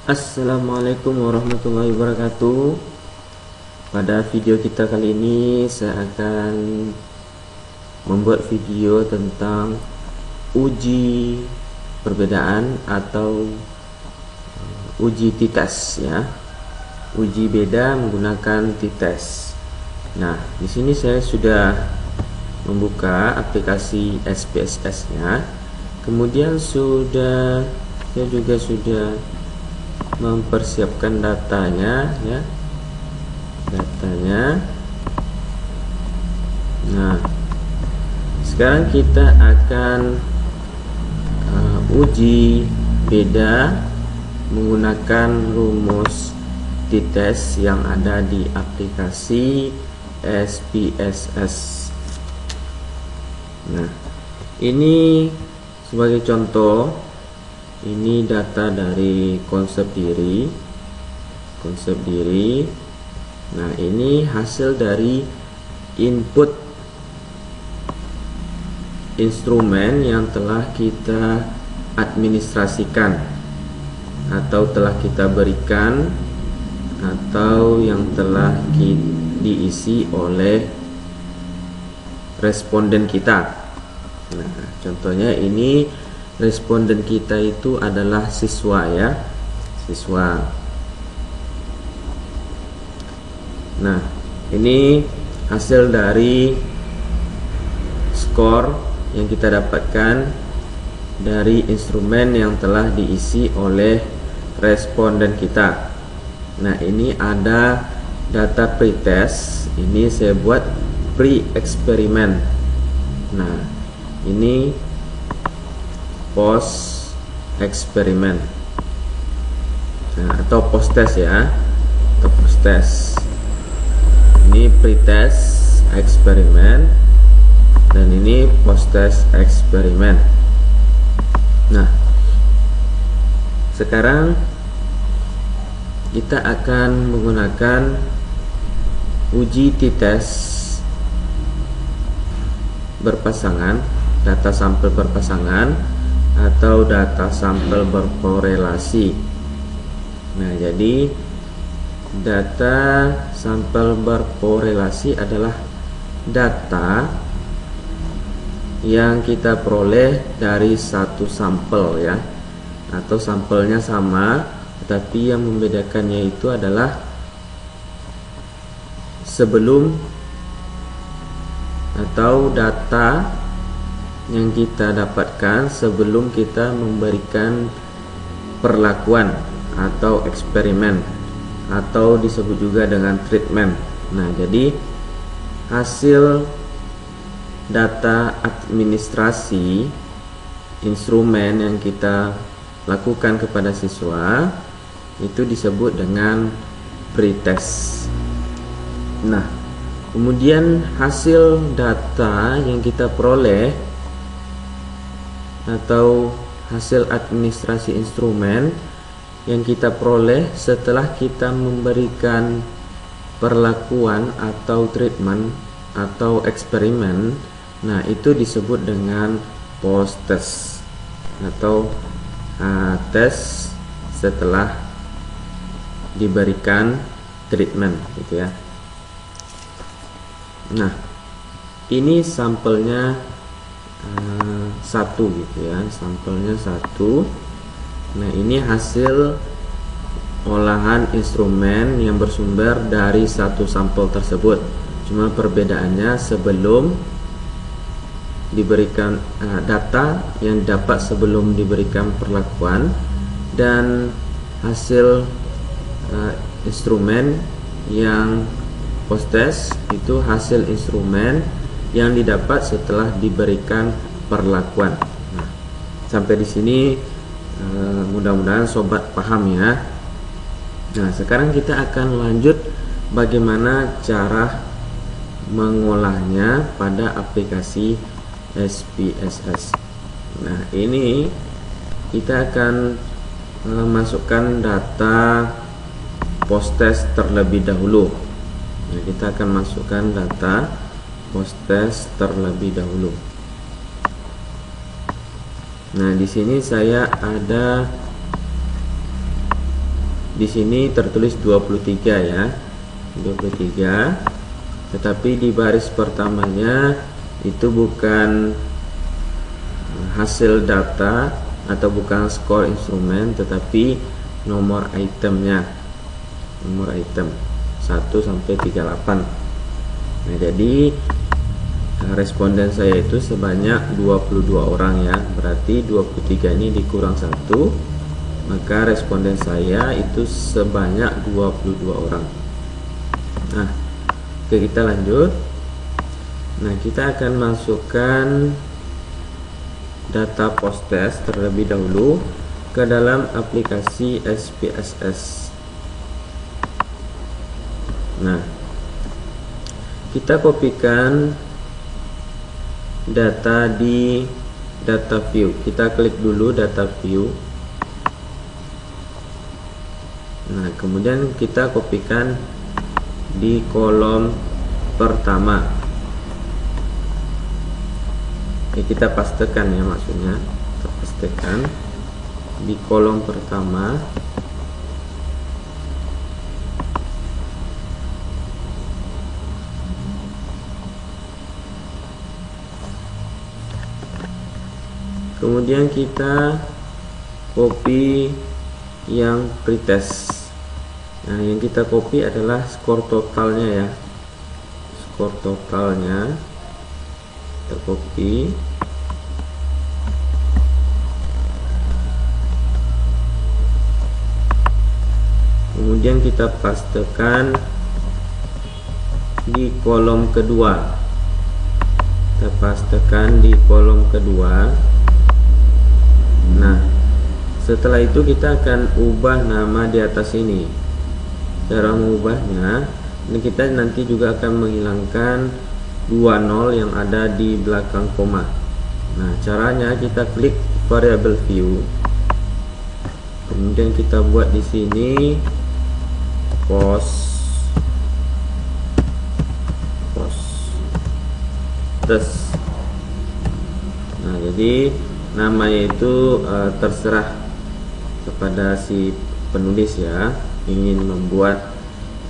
Assalamualaikum warahmatullahi wabarakatuh. Pada video kita kali ini saya akan membuat video tentang uji perbedaan atau uji t-test ya. Uji beda menggunakan t-test. Nah, di sini saya sudah membuka aplikasi SPSS-nya. Kemudian saya juga sudah mempersiapkan datanya ya. Nah, sekarang kita akan uji beda menggunakan rumus t-test yang ada di aplikasi SPSS. Nah, ini sebagai contoh, ini data dari konsep diri. Nah, ini hasil dari input instrumen yang telah kita administrasikan atau telah kita berikan atau yang telah diisi oleh responden kita. Nah, contohnya ini responden kita itu adalah siswa ya, siswa. Nah, ini hasil dari skor yang kita dapatkan dari instrumen yang telah diisi oleh responden kita. Nah, ini ada data pretest. Ini saya buat pre-eksperimen. Nah, ini post eksperimen, atau post test ya, atau post test. Ini pretest eksperimen dan ini post test eksperimen. Nah, sekarang kita akan menggunakan uji t-test berpasangan, data sampel berpasangan atau data sampel berkorelasi. Nah, jadi data sampel berkorelasi adalah data yang kita peroleh dari satu sampel ya, atau sampelnya sama, tetapi yang membedakannya itu adalah sebelum atau data yang kita dapatkan sebelum kita memberikan perlakuan atau eksperimen, atau disebut juga dengan treatment. Nah, jadi hasil data administrasi instrumen yang kita lakukan kepada siswa itu disebut dengan pretest. Nah, kemudian hasil data yang kita peroleh atau hasil administrasi instrumen yang kita peroleh setelah kita memberikan perlakuan atau treatment atau eksperimen, nah itu disebut dengan post test atau tes setelah diberikan treatment gitu ya. Nah, ini sampelnya satu gitu ya, sampelnya satu. Nah, ini hasil olahan instrumen yang bersumber dari satu sampel tersebut. Cuma perbedaannya sebelum diberikan data yang dapat sebelum diberikan perlakuan dan hasil instrumen yang post test itu hasil instrumen yang didapat setelah diberikan perlakuan. Nah, sampai di sini mudah-mudahan sobat paham ya. Nah, sekarang kita akan lanjut bagaimana cara mengolahnya pada aplikasi SPSS. Nah, ini kita akan masukkan data post test terlebih dahulu. Nah, kita akan masukkan data post test terlebih dahulu. Nah, di sini saya ada di sini tertulis 23 ya, 23, tetapi di baris pertamanya itu bukan hasil data atau bukan skor instrumen, tetapi nomor itemnya, nomor item 1 sampai 38. Nah, jadi responden saya itu sebanyak 22 orang ya, berarti 23 ini dikurang 1, maka responden saya itu sebanyak 22 orang. Nah, oke, kita lanjut. Nah, kita akan masukkan data post test terlebih dahulu ke dalam aplikasi SPSS. Nah, kita kopikan data di data view. Kita klik dulu data view. Nah, kemudian kita kopikan di kolom pertama. Kita pastekan ya, maksudnya kita pastekan di kolom pertama. Kemudian kita copy yang pretest. Nah, yang kita copy adalah skor totalnya ya, skor totalnya kita copy. Kemudian kita pastekan di kolom kedua. Kita pastekan di kolom kedua. Nah, setelah itu kita akan ubah nama di atas ini. Cara mengubahnya, ini kita nanti juga akan menghilangkan 20 yang ada di belakang koma. Nah, caranya kita klik variable view. Kemudian kita buat di sini post test. Nah, jadi namanya itu terserah kepada si penulis ya, ingin membuat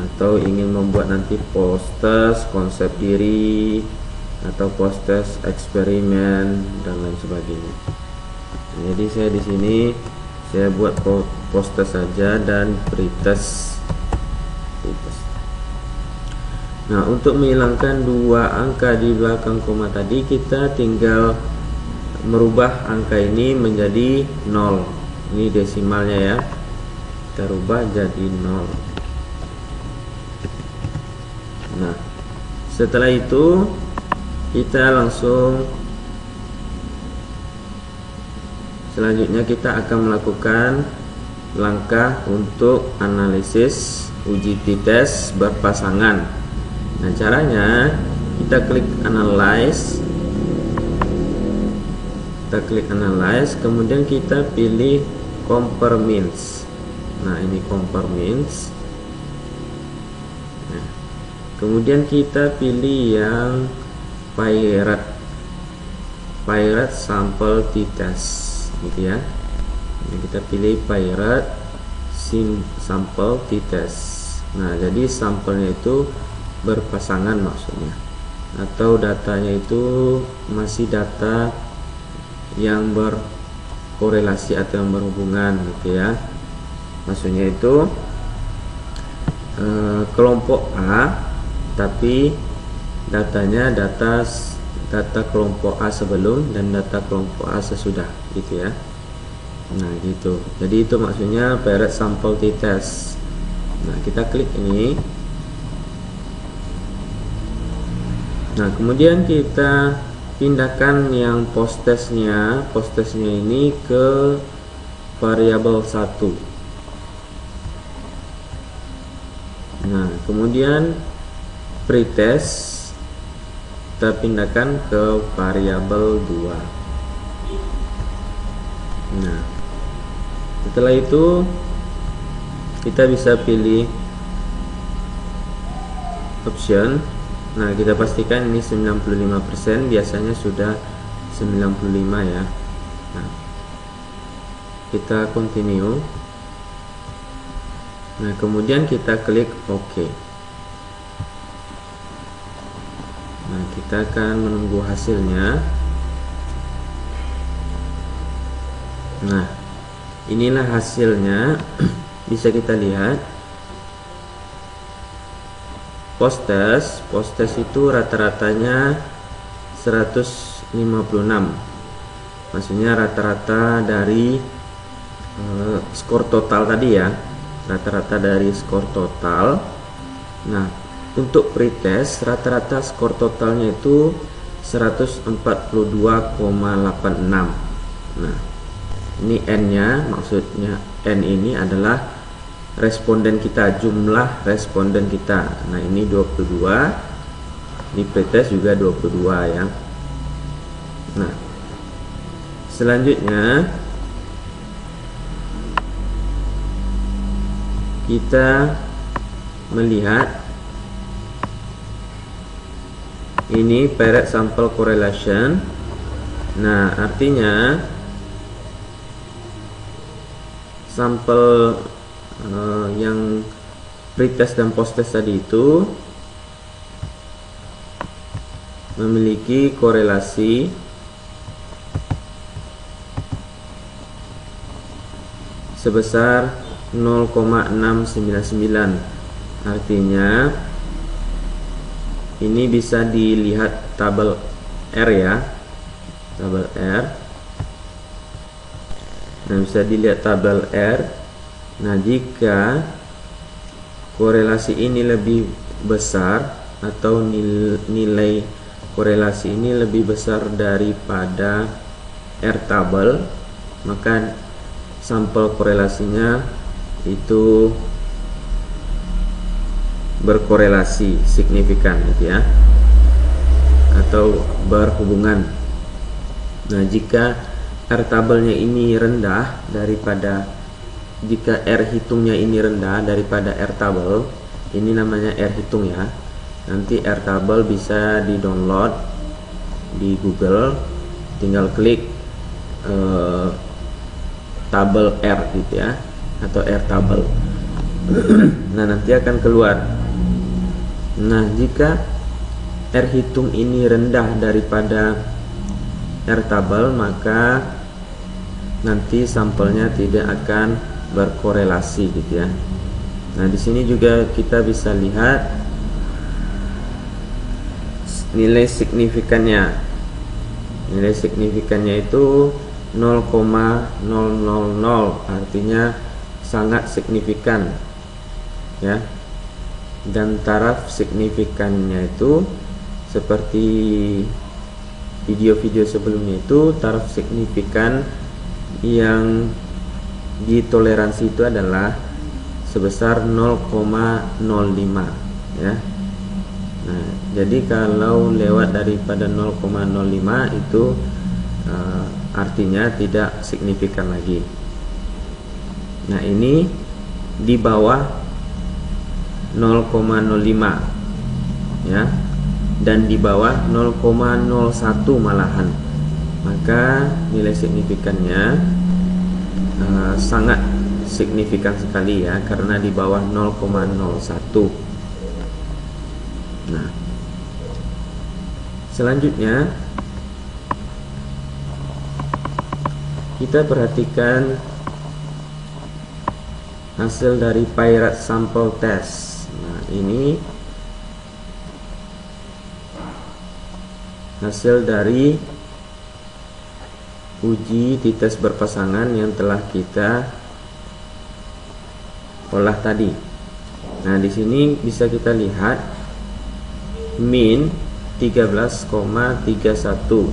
atau ingin membuat nanti post test konsep diri atau post test eksperimen dan lain sebagainya. Nah, jadi saya di sini saya buat post test saja dan pretest. Nah, untuk menghilangkan 2 angka di belakang koma tadi, kita tinggal merubah angka ini menjadi 0. Ini desimalnya ya, kita rubah jadi 0. Nah, setelah itu kita langsung selanjutnya kita akan melakukan langkah untuk analisis uji t-test berpasangan. Nah, caranya kita klik analyze. Kita klik analyze, kemudian kita pilih compare means. Nah, ini compare means. Nah, kemudian kita pilih yang pirate sample t-test gitu ya. Ini kita pilih pirate sample t-test. Nah, jadi sampelnya itu berpasangan maksudnya, atau datanya itu masih data yang berkorelasi atau yang berhubungan gitu ya. Maksudnya itu kelompok A, tapi datanya data kelompok A sebelum dan data kelompok A sesudah gitu ya. Nah, gitu. Jadi itu maksudnya pirate sample t-test. Nah, kita klik ini. Nah, kemudian kita pindahkan yang post testnya ini ke variabel 1. Nah, kemudian pretest kita pindahkan ke variabel 2. Nah, setelah itu kita bisa pilih option. Nah, kita pastikan ini 95%, biasanya sudah 95 ya. Nah, kita continue. Nah, kemudian kita klik OK. Nah, kita akan menunggu hasilnya. Nah, inilah hasilnya. Bisa kita lihat post test itu rata-ratanya 156. Maksudnya rata-rata dari skor total tadi ya, rata-rata dari skor total. Nah, untuk pretest rata-rata skor totalnya itu 142,86. Nah, ini N-nya, maksudnya N ini adalah responden kita, jumlah responden kita. Nah, ini 22, di pretest juga 22 ya. Nah, selanjutnya kita melihat ini paired sample correlation. Nah, artinya sampel yang pretest dan posttest tadi itu memiliki korelasi sebesar 0,699. Artinya ini bisa dilihat tabel R ya, tabel R. Nah, bisa dilihat tabel R. Nah, jika korelasi ini lebih besar atau nilai korelasi ini lebih besar daripada R tabel, maka sampel korelasinya itu berkorelasi signifikan gitu ya, atau berhubungan. Nah, jika R tabelnya ini rendah daripada, jika R hitungnya ini rendah daripada R tabel, ini namanya R hitung ya. Nanti R tabel bisa di download di Google, tinggal klik tabel R gitu ya, atau R tabel. Nah, nanti akan keluar. Nah, jika R hitung ini rendah daripada R tabel, maka nanti sampelnya tidak akan berkorelasi gitu ya. Nah, di sini juga kita bisa lihat nilai signifikannya. Nilai signifikannya itu 0,000, artinya sangat signifikan ya. Dan taraf signifikannya itu seperti video-video sebelumnya, itu taraf signifikan yang ditoleransi itu adalah sebesar 0,05 ya. Nah, jadi kalau lewat daripada 0,05 itu artinya tidak signifikan lagi. Nah, ini di bawah 0,05 ya, dan di bawah 0,01 malahan, maka nilai signifikannya sangat signifikan sekali ya, karena di bawah 0,01. Nah, selanjutnya kita perhatikan hasil dari paired sample test. Nah, ini hasil dari uji di tes berpasangan yang telah kita olah tadi. Nah, di sini bisa kita lihat min 13,31.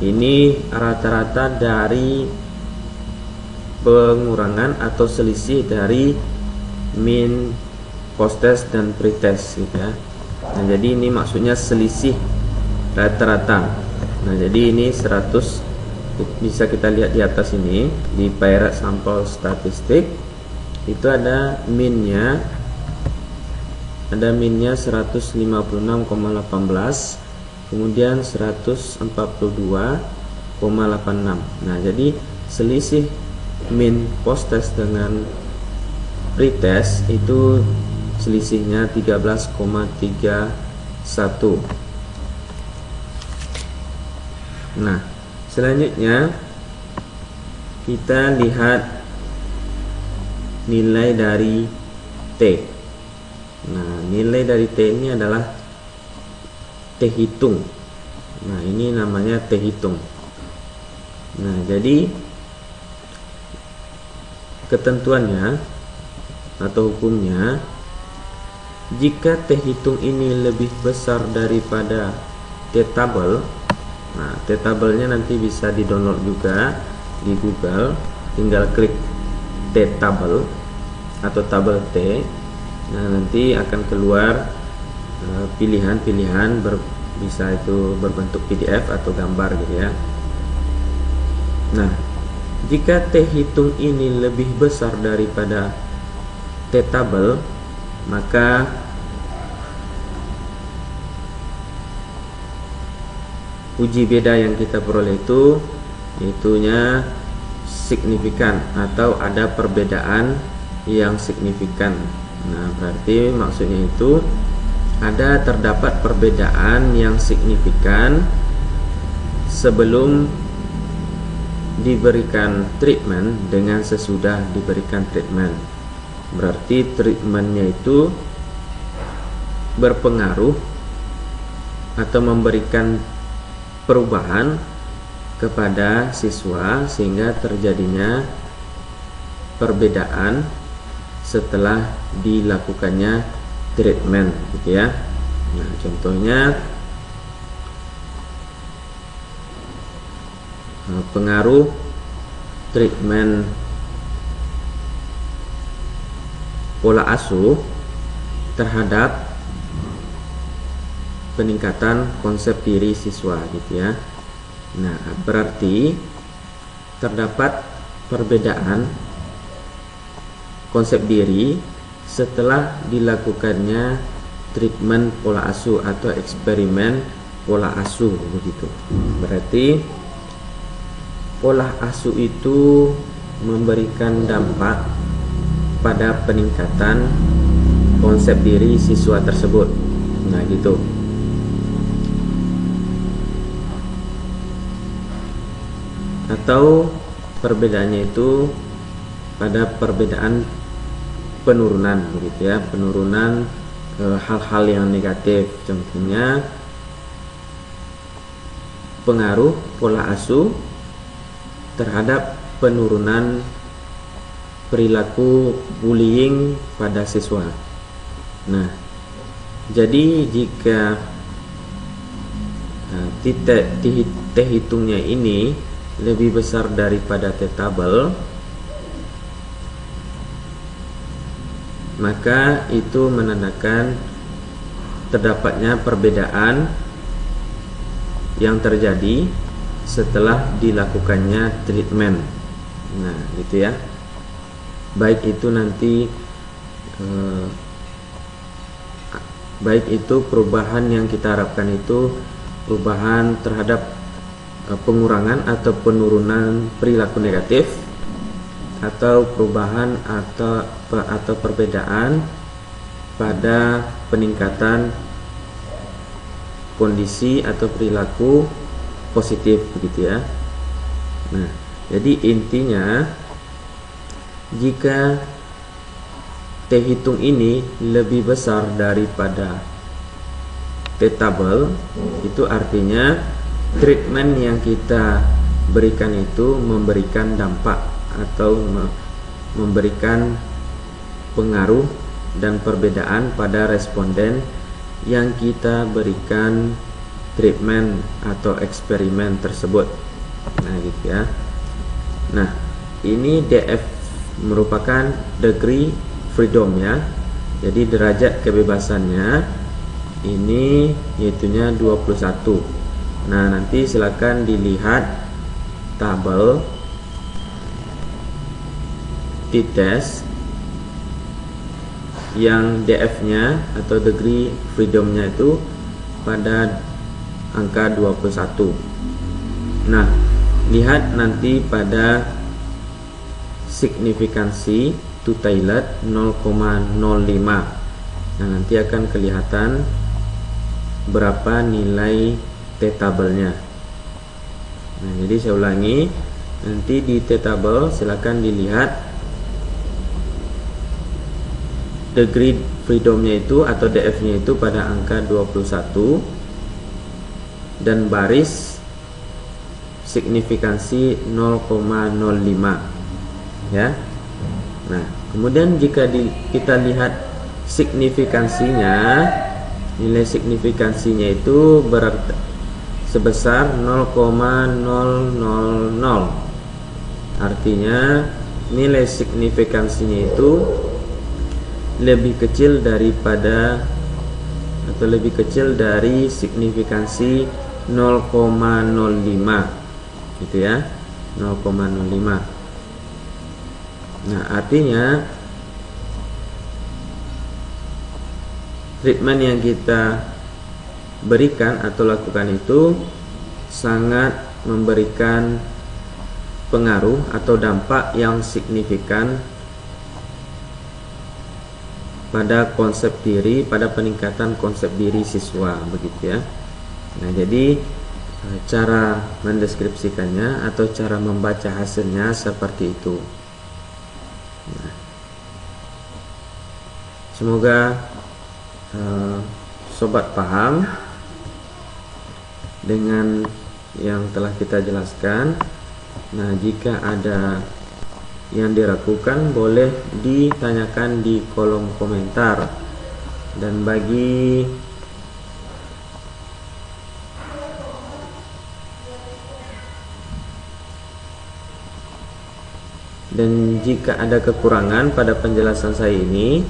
Ini rata-rata dari pengurangan atau selisih dari min post-test dan pre-test gitu ya. Nah, jadi ini maksudnya selisih rata-rata. Nah, jadi ini 100, bisa kita lihat di atas ini di paired sample statistik itu ada minnya, 156,18, kemudian 142,86. Nah, jadi selisih min post test dengan pretest itu selisihnya 13,31. Nah, selanjutnya kita lihat nilai dari T. Nah, nilai dari T ini adalah T hitung. Nah, ini namanya T hitung. Nah, jadi ketentuannya atau hukumnya, jika T hitung ini lebih besar daripada T tabel. Nah, T tabelnya nanti bisa di-download juga di Google, tinggal klik T tabel atau tabel T. Nah, nanti akan keluar pilihan-pilihan, bisa itu berbentuk PDF atau gambar gitu ya. Nah, jika T hitung ini lebih besar daripada T tabel, maka uji beda yang kita peroleh itu itunya signifikan atau ada perbedaan yang signifikan. Nah, berarti maksudnya itu terdapat perbedaan yang signifikan sebelum diberikan treatment dengan sesudah diberikan treatment. Berarti treatmentnya itu berpengaruh atau memberikan perubahan kepada siswa sehingga terjadinya perbedaan setelah dilakukannya treatment gitu ya. Nah, contohnya pengaruh treatment pola asuh terhadap peningkatan konsep diri siswa gitu ya. Nah, berarti terdapat perbedaan konsep diri setelah dilakukannya treatment pola asuh atau eksperimen pola asuh begitu. Berarti pola asuh itu memberikan dampak pada peningkatan konsep diri siswa tersebut. Nah, gitu. Atau perbedaannya itu pada perbedaan penurunan begitu ya, penurunan hal-hal yang negatif. Contohnya pengaruh pola asuh terhadap penurunan perilaku bullying pada siswa. Nah, jadi jika T hitungnya ini lebih besar daripada T tabel, maka itu menandakan terdapatnya perbedaan yang terjadi setelah dilakukannya treatment. Nah, gitu ya. Baik itu nanti baik itu perubahan yang kita harapkan itu perubahan terhadap pengurangan atau penurunan perilaku negatif, atau perubahan atau perbedaan pada peningkatan kondisi atau perilaku positif begitu ya. Nah, jadi intinya jika T hitung ini lebih besar daripada T tabel, itu artinya treatment yang kita berikan itu memberikan dampak atau memberikan pengaruh dan perbedaan pada responden yang kita berikan treatment atau eksperimen tersebut. Nah, gitu ya. Nah, ini DF merupakan degree freedom ya. Jadi derajat kebebasannya ini yaitunya 21. Nah, nanti silakan dilihat tabel T-test yang DF-nya atau degree freedom-nya itu pada angka 21. Nah, lihat nanti pada signifikansi itu toilet 0,05. Nah, nanti akan kelihatan berapa nilai T-tabelnya. Nah, jadi saya ulangi, nanti di T-tabel silakan dilihat degree freedomnya itu atau DF-nya itu pada angka 21 dan baris signifikansi 0,05 ya. Nah, kemudian jika kita lihat signifikansinya, nilai signifikansinya itu berarti sebesar 0,000. Artinya nilai signifikansinya itu lebih kecil daripada atau lebih kecil dari signifikansi 0,05 gitu ya, 0,05. Nah, artinya treatment yang kita berikan atau lakukan itu sangat memberikan pengaruh atau dampak yang signifikan pada konsep diri, pada peningkatan konsep diri siswa, begitu ya. Nah, jadi cara mendeskripsikannya atau cara membaca hasilnya seperti itu. Nah, semoga sobat paham dengan yang telah kita jelaskan. Nah, jika ada yang diragukan boleh ditanyakan di kolom komentar, dan jika ada kekurangan pada penjelasan saya ini,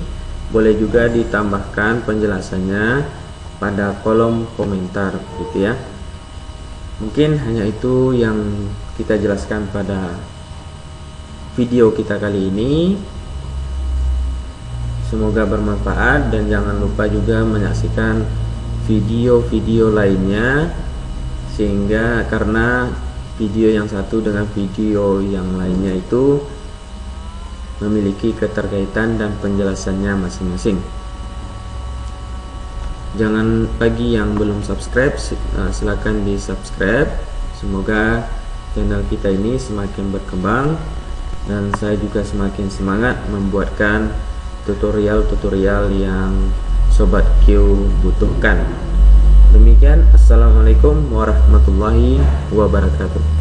boleh juga ditambahkan penjelasannya pada kolom komentar, gitu ya. Mungkin hanya itu yang kita jelaskan pada video kita kali ini. Semoga bermanfaat, dan jangan lupa juga menyaksikan video-video lainnya, sehingga karena video yang satu dengan video yang lainnya itu memiliki keterkaitan dan penjelasannya masing-masing. Jangan, bagi yang belum subscribe, silakan di subscribe. Semoga channel kita ini semakin berkembang dan saya juga semakin semangat membuatkan tutorial-tutorial yang Sobat Q butuhkan. Demikian, assalamualaikum warahmatullahi wabarakatuh.